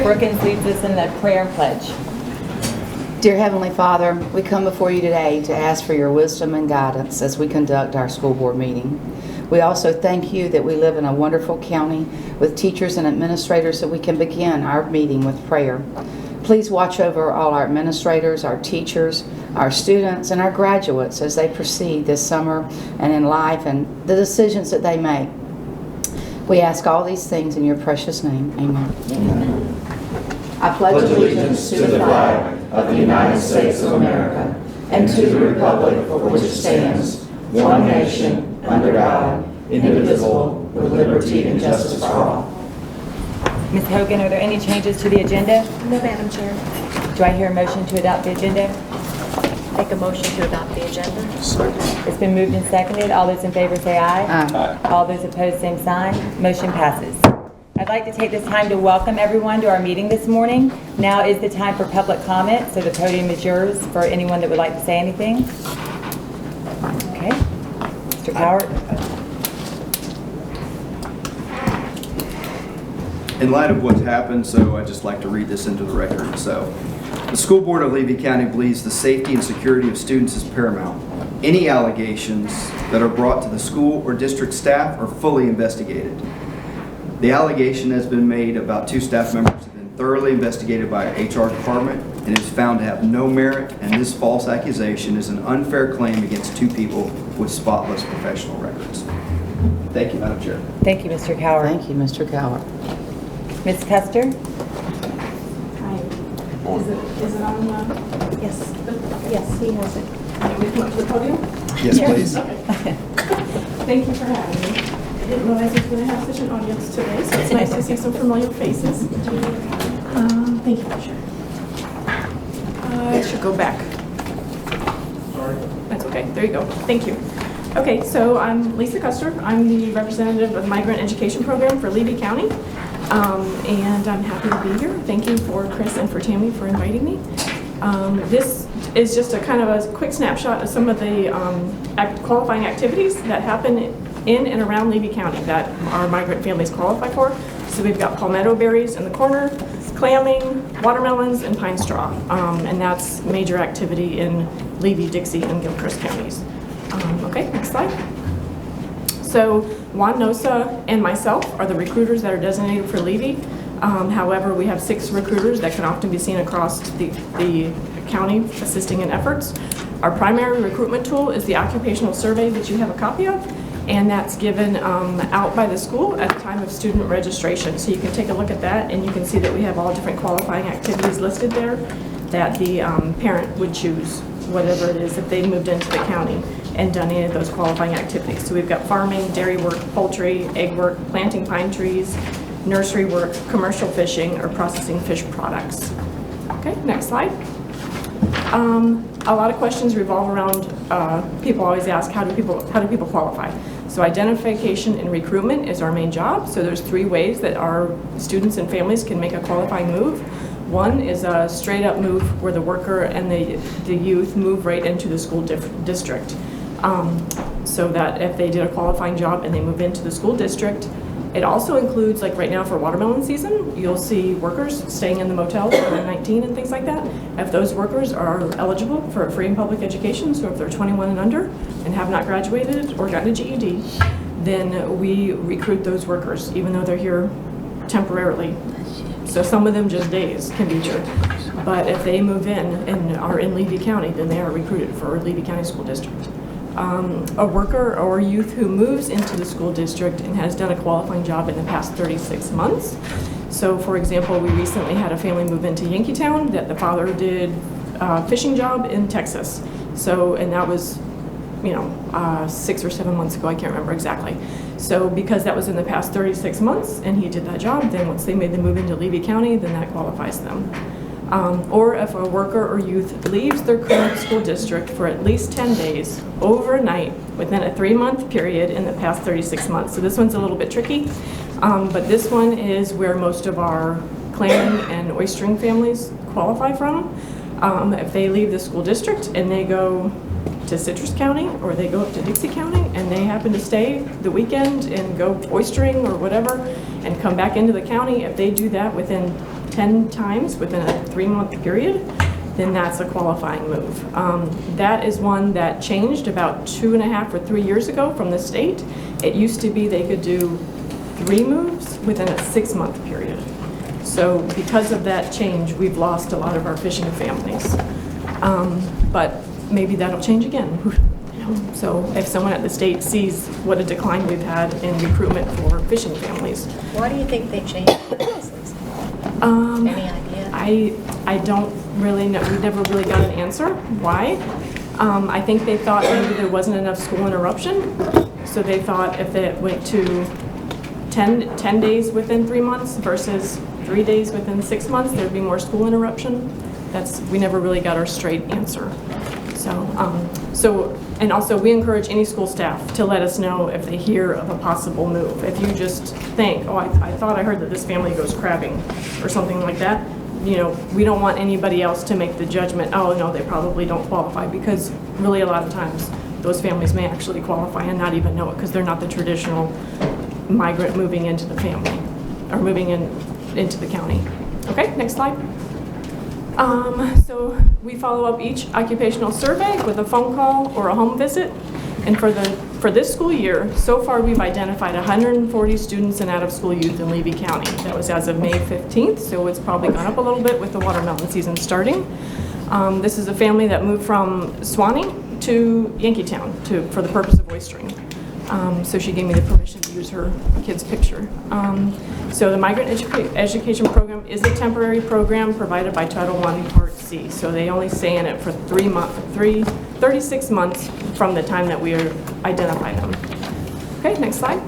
Brookins leads us in the prayer and pledge. Dear Heavenly Father, we come before you today to ask for your wisdom and guidance as we conduct our school board meeting. We also thank you that we live in a wonderful county with teachers and administrators that we can begin our meeting with prayer. Please watch over all our administrators, our teachers, our students, and our graduates as they proceed this summer and in life and the decisions that they make. We ask all these things in your precious name. Amen. Amen. I pledge allegiance to the flag of the United States of America and to the republic for which it stands, one nation, under God, indivisible, with liberty and justice for all. Ms. Hogan, are there any changes to the agenda? No, Madam Chair. Do I hear a motion to adopt the agenda? Make a motion to adopt the agenda. Second. It's been moved and seconded. All those in favor say aye. Aye. All those opposed, same sign. Motion passes. I'd like to take this time to welcome everyone to our meeting this morning. Now is the time for public comment, so the podium is yours for anyone that would like to say anything. Okay. Mr. Cowart. In light of what's happened, I'd just like to read this into the record. The School Board of Levy County believes the safety and security of students is paramount. Any allegations that are brought to the school or district staff are fully investigated. The allegation has been made about 2 staff members have been thoroughly investigated by our HR department and is found to have no merit, and this false accusation is an unfair claim against 2 people with spotless professional records. Thank you, Madam Chair. Thank you, Mr. Cowart. Thank you, Mr. Cowart. Ms. Custer? Hi. Is it on? Yes. Yes, he has it. Can we come up to the podium? Yes, please. Okay. Thank you for having me. I didn't realize we were going to have such an audience today, so it's nice to see some familiar faces. Thank you, Chair. I should go back. Sorry. That's okay. There you go. Thank you. Okay, so I'm Lisa Custer. I'm the representative of the Migrant Education Program for Levy County. And I'm happy to be here. Thank you for Chris and for Tammy for inviting me. This is just a kind of a quick snapshot of some of the qualifying activities that happen in and around Levy County that our migrant families qualify for. So we've got palmetto berries in the corner, clamming, watermelons, and pine straw. And that's major activity in Levy, Dixie, and Gilchrist counties. Okay, next slide. So Juan Nosa and myself are the recruiters that are designated for Levy. However, we have 6 recruiters that can often be seen across the county assisting in efforts. Our primary recruitment tool is the occupational survey that you have a copy of, and that's given out by the school at the time of student registration. So you can take a look at that, and you can see that we have all different qualifying activities listed there that the parent would choose, whatever it is, if they moved into the county and done any of those qualifying activities. So we've got farming, dairy work, poultry, egg work, planting pine trees, nursery work, commercial fishing, or processing fish products. Okay, next slide. A lot of questions revolve around, people always ask, how do people qualify? So identification and recruitment is our main job. So there's 3 ways that our students and families can make a qualifying move. One is a straight up move where the worker and the youth move right into the school district. So that if they did a qualifying job and they move into the school district, it also includes, like right now for watermelon season, you'll see workers staying in the motels when they're 19 and things like that. If those workers are eligible for a free and public education, so if they're 21 and under and have not graduated or gotten a GED, then we recruit those workers, even though they're here temporarily. So some of them just days can be here. But if they move in and are in Levy County, then they are recruited for Levy County School District. A worker or youth who moves into the school district and has done a qualifying job in the past 36 months. So for example, we recently had a family move into Yankeetown that the father did a fishing job in Texas. So, and that was, 6 or 7 months ago, I can't remember exactly. So because that was in the past 36 months and he did that job, then once they made the move into Levy County, then that qualifies them. Or if a worker or youth leaves their current school district for at least 10 days overnight within a 3-month period in the past 36 months. So this one's a little bit tricky, but this one is where most of our clamming and oystering families qualify from. If they leave the school district and they go to Citrus County or they go up to Dixie County and and they happen to stay the weekend and go oystering or whatever and come back into the county, if they do that within 10 times within a 3-month period, then that's a qualifying move. That is one that changed about 2.5 or 3 years ago from the state. It used to be they could do 3 moves within a 6-month period. So because of that change, we've lost a lot of our fishing families. But maybe that'll change again. So if someone at the state sees what a decline we've had in recruitment for fishing families. Why do you think they changed the policies? Any idea? I don't really know. We never really got an answer. Why? I think they thought maybe there wasn't enough school interruption. So they thought if it went to 10 days within 3 months versus 3 days within 6 months, there'd be more school interruption. We never really got our straight answer. And also we encourage any school staff to let us know if they hear of a possible move. If you just think, oh, I thought I heard that this family goes crabbing or something like that, we don't want anybody else to make the judgment, oh no, they probably don't qualify, because really a lot of times those families may actually qualify and not even know it because they're not the traditional migrant moving into the family or moving into the county. Okay, next slide. So we follow up each occupational survey with a phone call or a home visit. And for this school year, so far we've identified 140 students and out-of-school youth in Levy County. That was as of May 15th, so it's probably gone up a little bit with the watermelon season starting. This is a family that moved from Suwanee to Yankeetown for the purpose of oystering. So she gave me the permission to use her kid's picture. So the Migrant Education Program is a temporary program provided by Title I Part C. So they only stay in it for 36 months from the time that we identify them. Okay, next slide.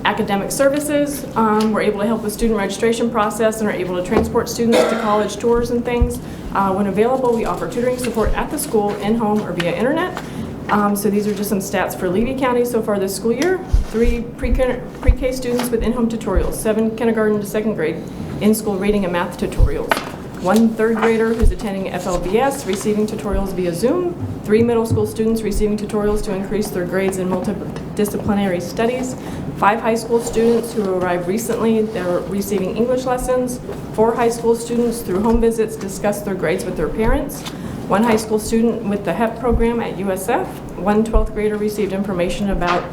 Academic services, we're able to help with student registration process and are able to transport students to college tours and things. When available, we offer tutoring support at the school, in-home, or via internet. So these are just some stats for Levy County so far this school year. 3 pre-K students with in-home tutorials, 7 kindergarten to 2nd grade in-school reading and math tutorials, 1 3rd grader who's attending FLBS receiving tutorials via Zoom, 3 middle school students receiving tutorials to increase their grades in multidisciplinary studies, 5 high school students who arrived recently, they're receiving English lessons, 4 high school students through home visits discuss their grades with their parents, 1 high school student with the HEP program at USF, 1 12th grader received information about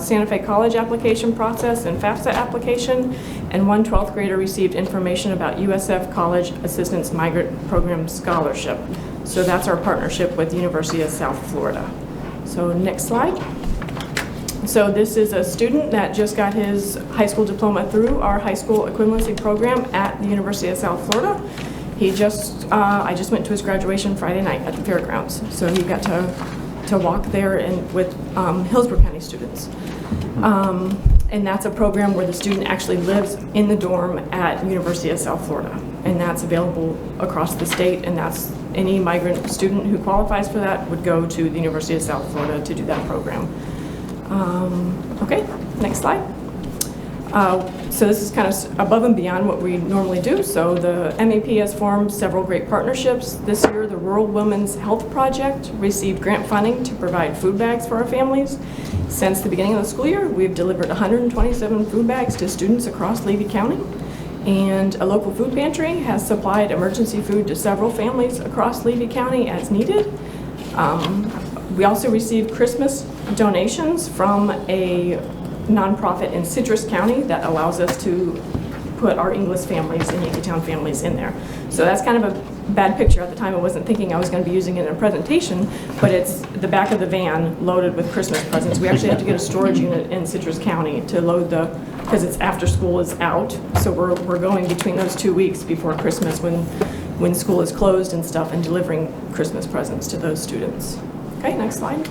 Santa Fe College application process and FAFSA application, and 1 12th grader received information about USF College Assistance Migrant Program Scholarship. So that's our partnership with the University of South Florida. So next slide. So this is a student that just got his high school diploma through our high school equivalency program at the University of South Florida. I just went to his graduation Friday night at the fairgrounds, so he got to walk there with Hillsborough County students. And that's a program where the student actually lives in the dorm at University of South Florida, and that's available across the state, and that's any migrant student who qualifies for that would go to the University of South Florida to do that program. Okay, next slide. So this is kind of above and beyond what we normally do. So the MAP has formed several great partnerships. This year, the Rural Women's Health Project received grant funding to provide food bags for our families. Since the beginning of the school year, we've delivered 127 food bags to students across Levy County. And a local food pantry has supplied emergency food to several families across Levy County as needed. We also received Christmas donations from a nonprofit in Citrus County that allows us to put our English families and Yankeetown families in there. So that's kind of a bad picture at the time. I wasn't thinking I was going to be using it in a presentation, but it's the back of the van loaded with Christmas presents. We actually have to get a storage unit in Citrus County to load because it's after school is out. So we're going between those 2 weeks before Christmas when school is closed and stuff, and delivering Christmas presents to those students. Okay, next slide.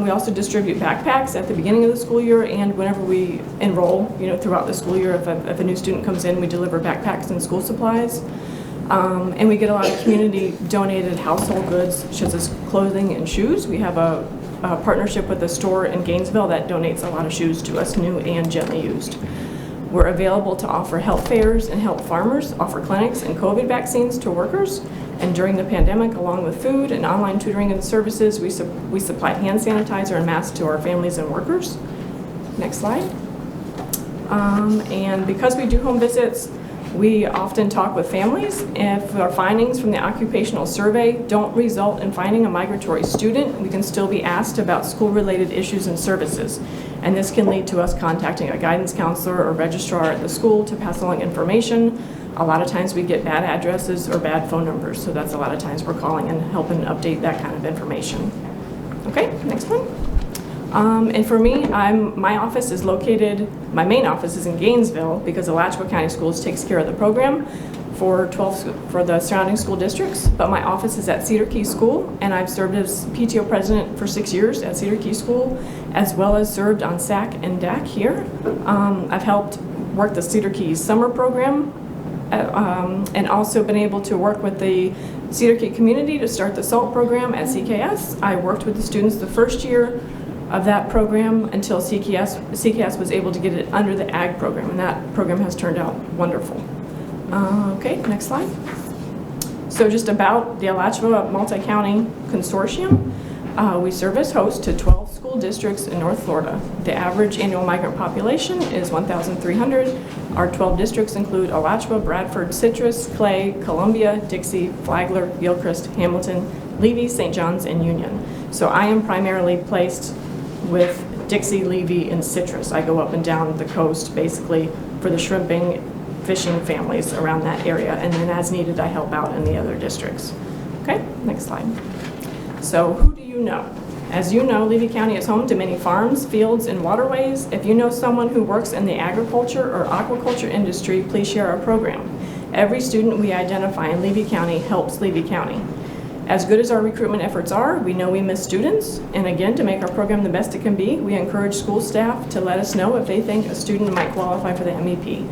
We also distribute backpacks at the beginning of the school year and whenever we enroll, throughout the school year. If a new student comes in, we deliver backpacks and school supplies. And we get a lot of community donated household goods, such as clothing and shoes. We have a partnership with a store in Gainesville that donates a lot of shoes to us, new and gently used. We're available to offer health fairs and help farmers, offer clinics and COVID vaccines to workers, And during the pandemic, along with food and online tutoring and services, we supplied hand sanitizer and masks to our families and workers. Next slide. And because we do home visits, we often talk with families. If our findings from the occupational survey don't result in finding a migratory student, we can still be asked about school-related issues and services. And this can lead to us contacting a guidance counselor or registrar at the school to pass along information. A lot of times we get bad addresses or bad phone numbers, so that's a lot of times we're calling and helping update that kind of information. Okay, next one. And for me, my office is located, my main office is in Gainesville because Alachua County Schools takes care of the program for the surrounding school districts, but my office is at Cedar Key School, and I've served as PTO president for 6 years at Cedar Key School, as well as served on SAC and DAC here. I've helped work the Cedar Key summer program, and also been able to work with the Cedar Key community to start the SALT program at CKS. I worked with the students the first year of that program until CKS was able to get it under the AG program, and that program has turned out wonderful. Okay, next slide. So just about the Alachua Multi-County Consortium, we serve as host to 12 school districts in North Florida. The average annual migrant population is 1,300. Our 12 districts include Alachua, Bradford, Citrus, Clay, Columbia, Dixie, Flagler, Gilchrist, Hamilton, Levy, St. John's, and Union. So I am primarily placed with Dixie, Levy, and Citrus. I go up and down the coast basically for the shrimping, fishing families around that area, and then as needed I help out in the other districts. Okay, next slide. So who do you know? As you know, Levy County is home to many farms, fields, and waterways. If you know someone who works in the agriculture or aquaculture industry, please share our program. Every student we identify in Levy County helps Levy County. As good as our recruitment efforts are, we know we miss students, and again, to make our program the best it can be, we encourage school staff to let us know if they think a student might qualify for the MEP.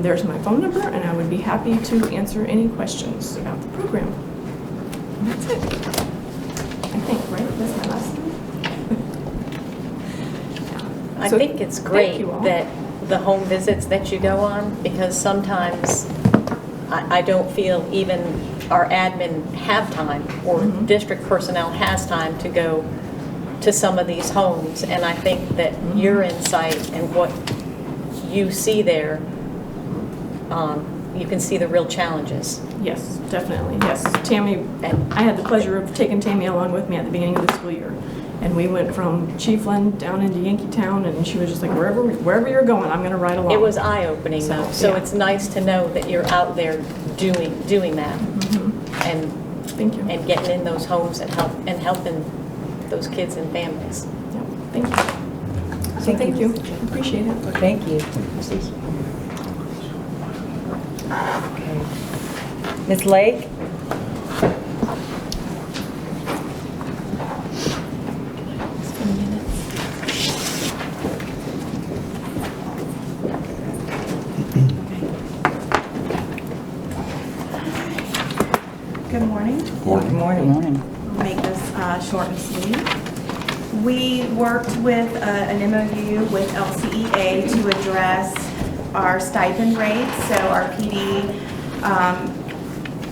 There's my phone number, and I would be happy to answer any questions about the program. And that's it. I think, right? That's my last one. I So, think it's thank great you all. that the home visits that you go on, because sometimes I don't feel even our admin have time or district personnel has time to go to some of these homes. And I think that your insight and what you see there, you can see the real challenges. Yes, definitely. Yes, Tammy, And I had the pleasure of taking Tammy along with me at the beginning of the school year. And we went from Chiefland down into Yankeetown, and she was just like, wherever you're going, I'm going to ride along. it was eye-opening though, so yeah. it's nice to know that you're out there doing that and Thank you. and getting in those homes and helping those kids and families. Yeah, thank you. So thank you. Appreciate it. Thank you. Okay. Ms. Lake? Good morning. Good morning. I'll make this short and sweet. We worked with an MOU with LCEA to address our stipend rates, so our PD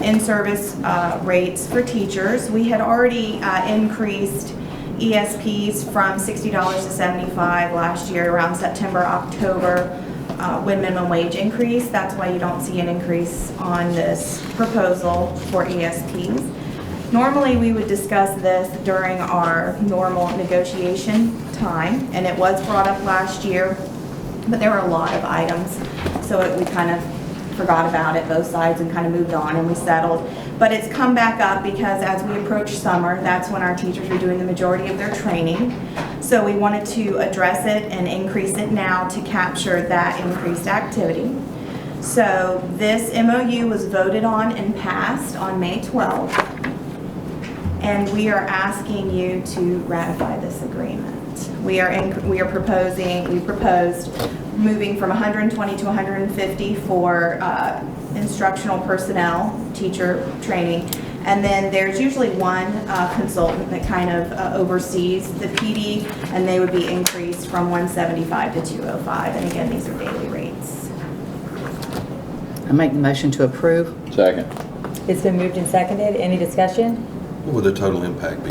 in-service rates for teachers. We had already increased ESPs from $60 to $75 last year around September, October, when minimum wage increase. That's why you don't see an increase on this proposal for ESPs. Normally, we would discuss this during our normal negotiation time, and it was brought up last year, but there were a lot of items, so we kind of forgot about it, both sides, and kind of moved on, and we settled. But it's come back up because as we approach summer, that's when our teachers are doing the majority of their training. So we wanted to address it and increase it now to capture that increased activity. So this MOU was voted on and passed on May 12th, and we are asking you to ratify this agreement. We proposed moving from 120 to 150 for instructional personnel, teacher training, and then there's usually one consultant that kind of oversees the PD, and they would be increased from 175 to 205, and again, these are daily rates. I make the motion to approve. Second. It's been moved and seconded. Any discussion? What would the total impact be?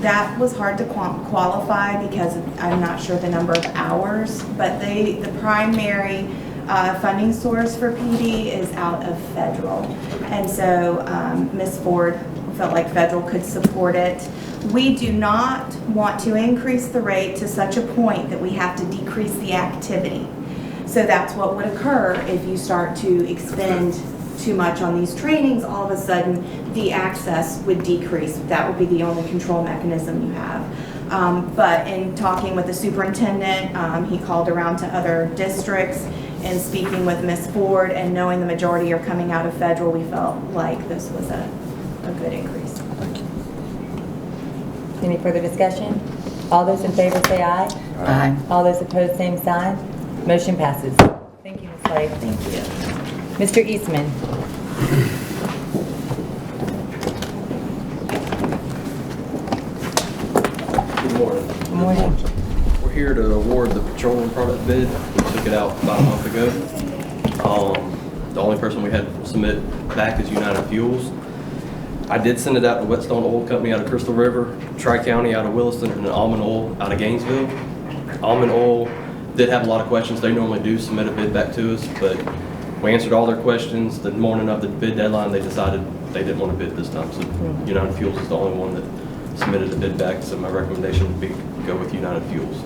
That was hard to qualify because I'm not sure the number of hours, but the primary funding source for PD is out of federal. And so Ms. Ford felt like federal could support it. We do not want to increase the rate to such a point that we have to decrease the activity. So that's what would occur if you start to expend too much on these trainings. All of a sudden, the access would decrease. That would be the only control mechanism you have. But in talking with the superintendent, he called around to other districts and speaking with Ms. Ford and knowing the majority are coming out of federal, we felt like this was a good increase. Thank you. Any further discussion? All those in favor say aye. Aye. All those opposed, same sign. Motion passes. Thank you, Ms. Slade. Thank you. Mr. Eastman. Good morning. Good morning. We're here to award the petroleum product bid. We took it out about a month ago. The only person we had submit back is United Fuels. I did send it out to Whetstone Oil Company out of Crystal River, Tri-County out of Williston, and Almond Oil out of Gainesville. Almond Oil did have a lot of questions. They normally do submit a bid back to us, but we answered all their questions. The morning of the bid deadline, they decided they didn't want to bid this time. So United Fuels is the only one that submitted a bid back. So my recommendation would be go with United Fuels.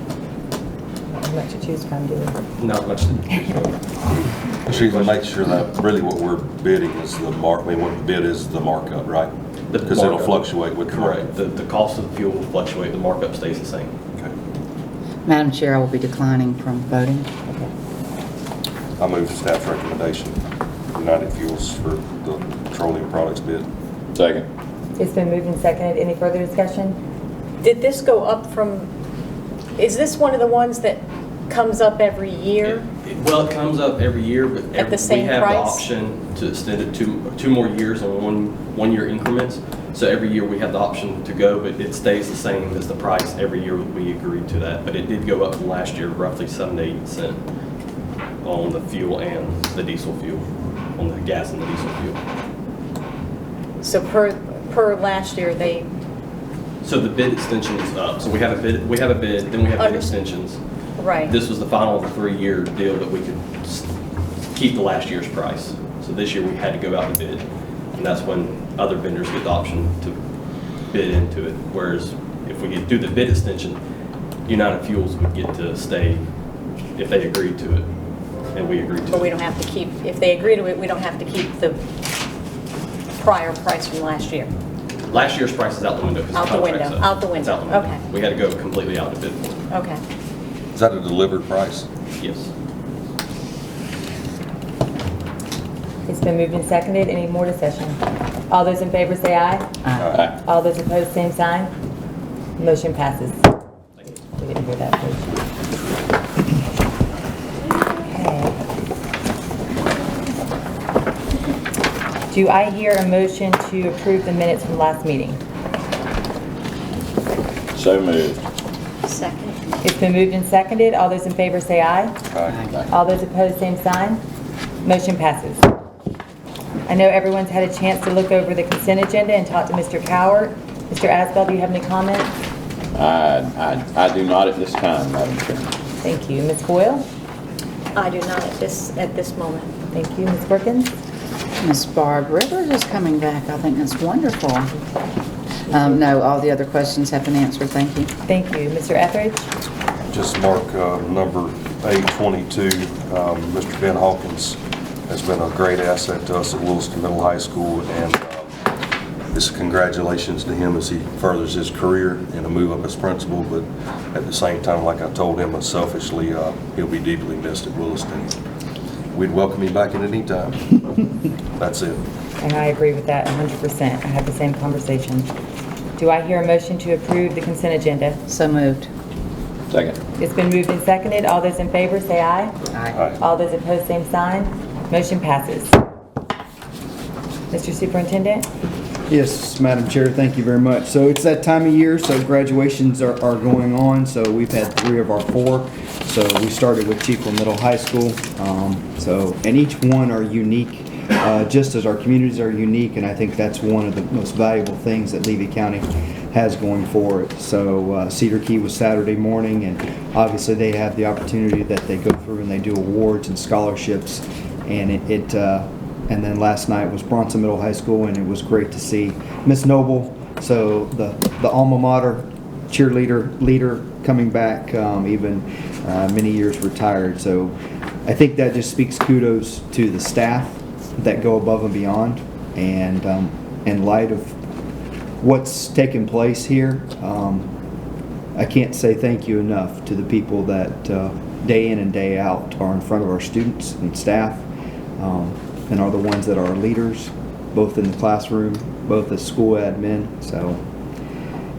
Not much to choose from, do we? Not much to choose from. So you can make sure that really what we're bidding is the what the bid is the markup, right? The Because it'll markup. fluctuate with the Correct. market. The cost of the fuel will fluctuate. The markup stays the same. Okay. Madam Chair, I will be declining from voting. I move staff's recommendation, United Fuels for the petroleum products bid. Second. It's been moved and seconded. Any further discussion? Did this go up from, is this one of the ones that comes up every year? Well, it comes up every year, but At the same we have price? the option to extend it two more years on one-year increments. So every year we have the option to go, but it stays the same as the price every year we agreed to that. But it did go up from last year, roughly 7 to 8 cents on the fuel and the diesel fuel, on the gas and the diesel fuel. So per last year, they, So the bid extension is up. So we have a bid, then we have bid Under- extensions. right. This was the final of the 3-year deal that we could keep the last year's price. So this year we had to go out and bid, and that's when other vendors get the option to bid into it. Whereas if we do the bid extension, United Fuels would get to stay if they agreed to it, and we agreed to it. But we don't have to keep, if they agree to it, we don't have to keep the prior price from last year. Last year's price is out the window. 'Cause Out the contract's window, up. out the It's window. Okay. We had to go completely out to bid for it. Okay. Is that a delivered price? Yes. It's been moved and seconded. Any more discussion? All those in favor say aye. Aye. All those opposed, same sign. Motion passes. Thank you. We didn't hear that, please. Okay. Do I hear a motion to approve the minutes from last meeting? So moved. Second. It's been moved and seconded. All those in favor say aye. Aye. All those opposed, same sign. Motion passes. I know everyone's had a chance to look over the consent agenda and talk to Mr. Cowart. Mr. Asbell, do you have any comments? I do not at this time, Madam Chairman. Thank you. Ms. Boyle? I do not at this moment. Thank you. Ms. Brookins? Miss Barb Rivers is coming back. I think that's wonderful. No, all the other questions have been answered. Thank you. Thank you. Mr. Etheridge? Just mark number 822. Mr. Ben Hawkins has been a great asset to us at Williston Middle High School, and this congratulations to him as he furthers his career in a move up as principal. But at the same time, like I told him selfishly, he'll be deeply missed at Williston. We'd welcome him back at any time. That's it. And I agree with that 100%. I had the same conversation. Do I hear a motion to approve the consent agenda? So moved. Second. It's been moved and seconded. All those in favor say aye. Aye. All those opposed, same sign. Motion passes. Mr. Superintendent? Yes, Madam Chair, thank you very much. So it's that time of year, so graduations are going on. So we've had 3 of our 4. So we started with Chiefville Middle High School. And each one are unique just as our communities are unique, and I think that's one of the most valuable things that Levy County has going for it. So Cedar Key was Saturday morning, and obviously they have the opportunity that they go through and they do awards and scholarships, and and then last night was Bronson Middle High School, and it was great to see Miss Noble, so the alma mater leader coming back, even many years retired. So I think that just speaks kudos to the staff that go above and beyond, and in light of what's taken place here, I can't say thank you enough to the people that day in and day out are in front of our students and staff, and are the ones that are leaders, both in the classroom, both as school admin. So,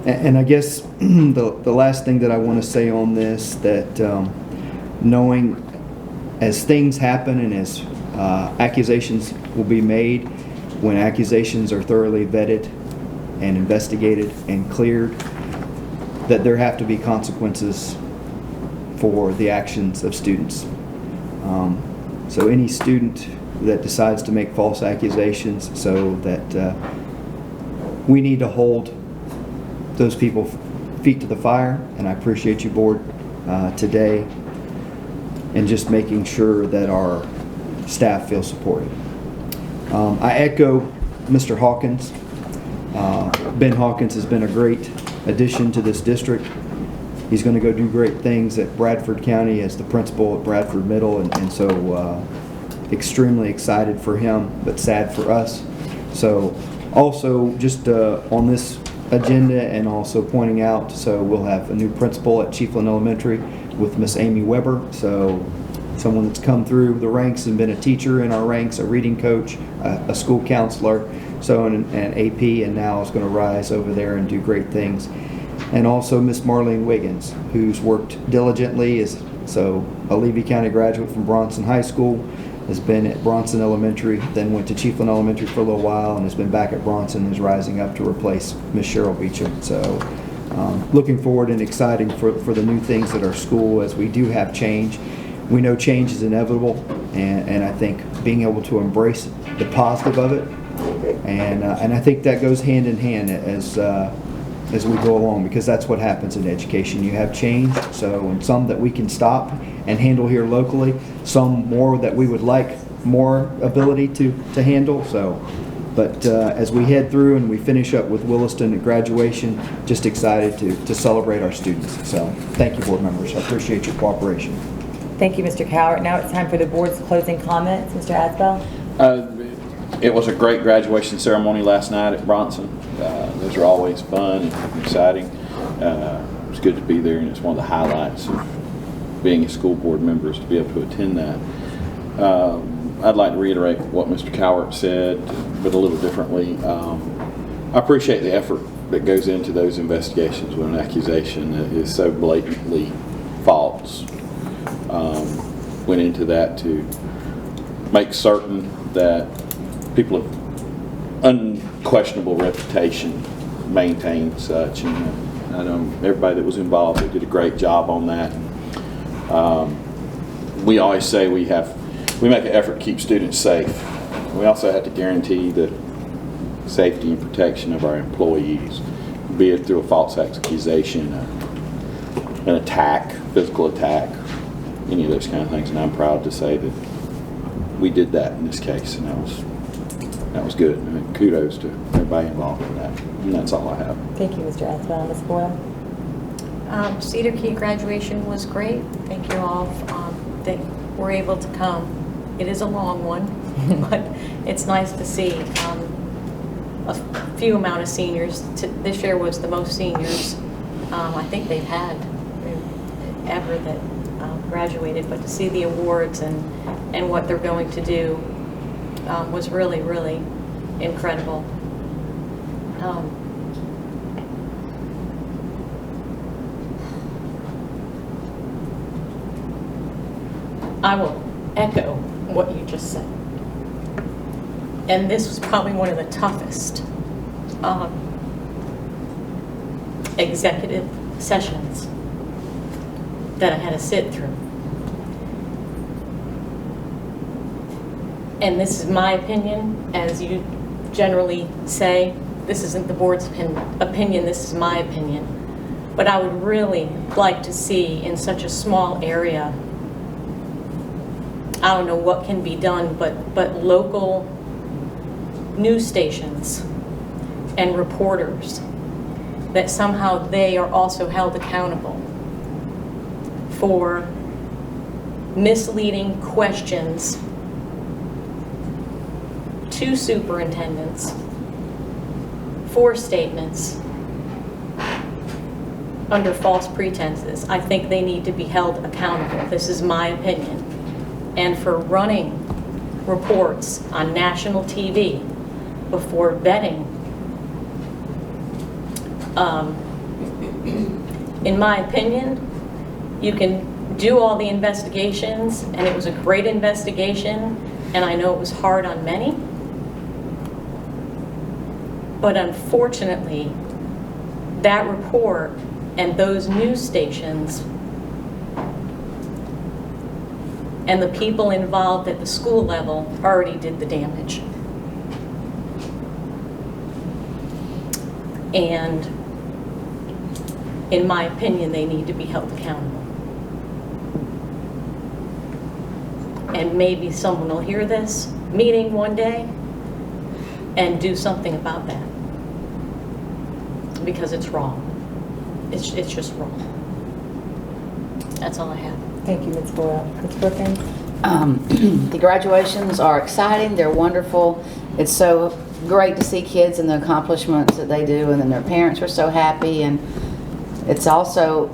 and I guess the last thing that I want to say on this, that knowing as things happen and as accusations will be made, when accusations are thoroughly vetted and investigated and cleared, that there have to be consequences for the actions of students. So any student that decides to make false accusations, so that we need to hold those people feet to the fire, and I appreciate you, board, today, and just making sure that our staff feel supported. I echo Mr. Hawkins. Ben Hawkins has been a great addition to this district. He's going to go do great things at Bradford County as the principal at Bradford Middle, and so extremely excited for him, but sad for us. So also just on this agenda, and also pointing out, so we'll have a new principal at Chiefland Elementary with Miss Amy Weber. So someone that's come through the ranks and been a teacher in our ranks, a reading coach, a school counselor, so an AP, and now is going to rise over there and do great things. And also Miss Marlene Wiggins, who's worked diligently, is so a Levy County graduate from Bronson High School, has been at Bronson Elementary, then went to Chiefland Elementary for a little while, and has been back at Bronson, and is rising up to replace Miss Cheryl Beecham. So looking forward and exciting for the new things at our school as we do have change. We know change is inevitable, and I think being able to embrace the positive of it, and I think that goes hand in hand as we go along, because that's what happens in education. You have change, so, and some that we can stop and handle here locally, some more that we would like more ability to handle. So, but as we head through and we finish up with Williston at graduation, just excited to celebrate our students. So thank you, board members. I appreciate your cooperation. Thank you, Mr. Cowart. Now it's time for the board's closing comments. Mr. Asbell? It was a great graduation ceremony last night at Bronson. Those are always fun and exciting. It's good to be there, and it's one of the highlights of being a school board member is to be able to attend that. I'd like to reiterate what Mr. Cowart said, but a little differently. I appreciate the effort that goes into those investigations when an accusation is so blatantly false. Went into that to make certain that people of unquestionable reputation maintain such, and I know everybody that was involved, they did a great job on that. We always say we make an effort to keep students safe. We also have to guarantee the safety and protection of our employees, be it through a false accusation, an attack, physical attack, any of those kind of things. And I'm proud to say that we did that in this case, and that was good. I mean, kudos to everybody involved in that. And that's all I have. Thank you, Mr. Asbell. Ms. Boyle? Cedar Key graduation was great. Thank you all that were able to come. It is a long one, but it's nice to see a few amount of seniors. This year was the most seniors I think they've had ever that graduated, but to see the awards and what they're going to do was really, really incredible. I will echo what you just said. And this was probably one of the toughest executive sessions that I had to sit through. and this is my opinion, as you generally say, this isn't the board's opinion, this is my opinion. But I would really like to see in such a small area, I don't know what can be done, but local news stations and reporters, that somehow they are also held accountable for misleading questions to superintendents, for statements under false pretenses. I think they need to be held accountable. This is my opinion. And for running reports on national TV before vetting, in my opinion, you can do all the investigations, and it was a great investigation, and I know it was hard on many, but unfortunately, that report and those news stations and the people involved at the school level already did the damage. And in my opinion, they need to be held accountable. And maybe someone will hear this meeting one day and do something about that. Because it's wrong. It's just wrong. That's all I have. Thank you, Ms. Boyle. Ms. Brookins? The graduations are exciting. They're wonderful. It's so great to see kids and the accomplishments that they do, and then their parents are so happy. And it's also,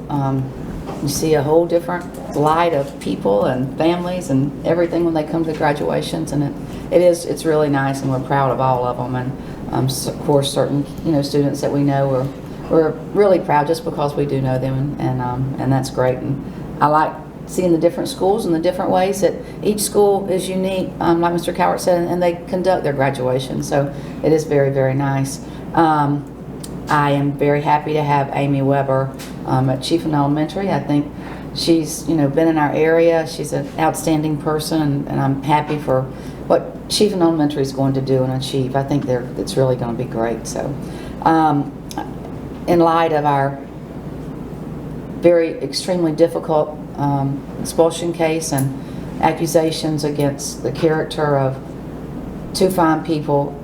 you see a whole different light of people and families and everything when they come to the graduations, and it's really nice, and we're proud of all of them. And of course, certain students that we know we're really proud just because we do know them, and that's great. And I like seeing the different schools and the different ways that each school is unique, like Mr. Cowart said, and they conduct their graduation. So it is very, very nice. I am very happy to have Amy Weber at Chiefland Elementary. I think she's been in our area. She's an outstanding person, and I'm happy for what Chiefland Elementary is going to do and achieve. I think it's really going to be great. So in light of our very extremely difficult expulsion case and accusations against the character of two fine people,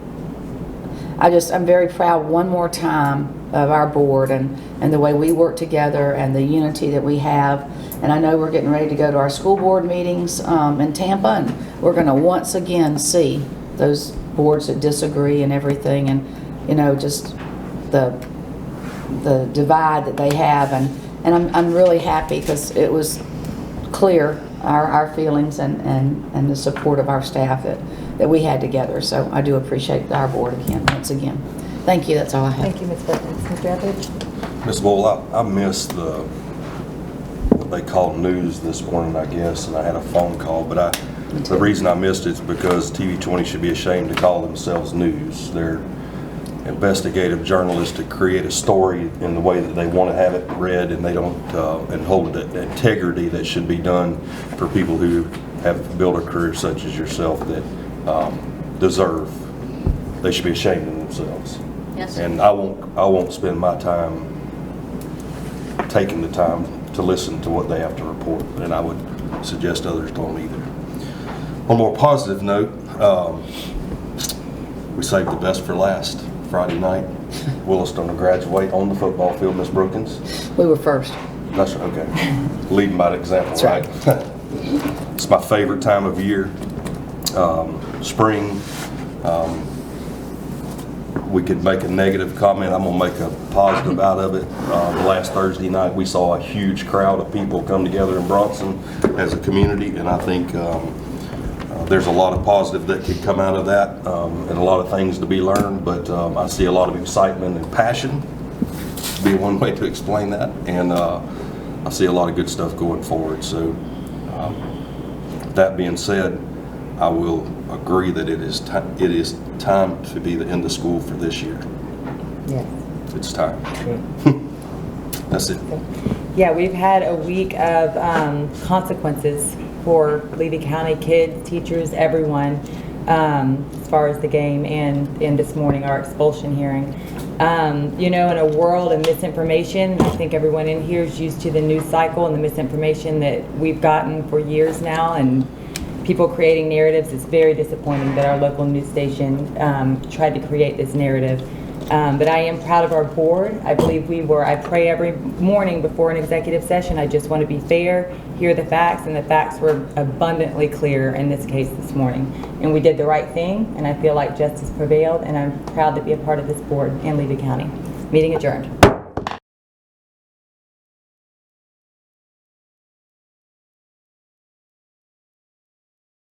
I'm very proud one more time of our board and the way we work together and the unity that we have. And I know we're getting ready to go to our school board meetings in Tampa, and we're going to once again see those boards that disagree and everything, and just the divide that they have. And I'm really happy because it was clear our feelings and the support of our staff that we had together. So I do appreciate our board once again. Thank you. That's all I have. Thank you, Ms. Brookins. Mr. Etheridge? Ms. Boyle, I missed what they call news this morning, I guess, and I had a phone call, but the reason I missed it is because TV 20 should be ashamed to call themselves news. They're investigative journalists to create a story in the way that they want to have it read, and they don't and hold it the integrity that should be done for people who have built a career such as yourself that deserve. They should be ashamed of themselves. Yes. And I won't spend my time taking the time to listen to what they have to report, and I would suggest others don't either. On a more positive note, we saved the best for last. Friday night, Williston will graduate on the football field, Ms. Brookins. We were first. That's okay. Leading by example, That's right? It's my favorite time of year. Spring. We could make a negative comment. I'm going to make a positive out of it. The last Thursday night, we saw a huge crowd of people come together in Bronson as a community, and I think there's a lot of positive that could come out of that, and a lot of things to be learned, but I see a lot of excitement and passion, to be one way to explain that, and I see a lot of good stuff going forward. So that being said, I will agree that it is time to be in the school for this year. Yes. It's time. That's it. Yeah, we've had a week of consequences for Levy County kids, teachers, everyone. as far as the game and this morning, our expulsion hearing. You know, in a world of misinformation, I think everyone in here is used to the news cycle and the misinformation that we've gotten for years now, and people creating narratives. It's very disappointing that our local news station tried to create this narrative. But I am proud of our board. I believe I pray every morning before an executive session. I just want to be fair, hear the facts, and the facts were abundantly clear in this case this morning. And we did the right thing, and I feel like justice prevailed, and I'm proud to be a part of this board in Levy County. Meeting adjourned.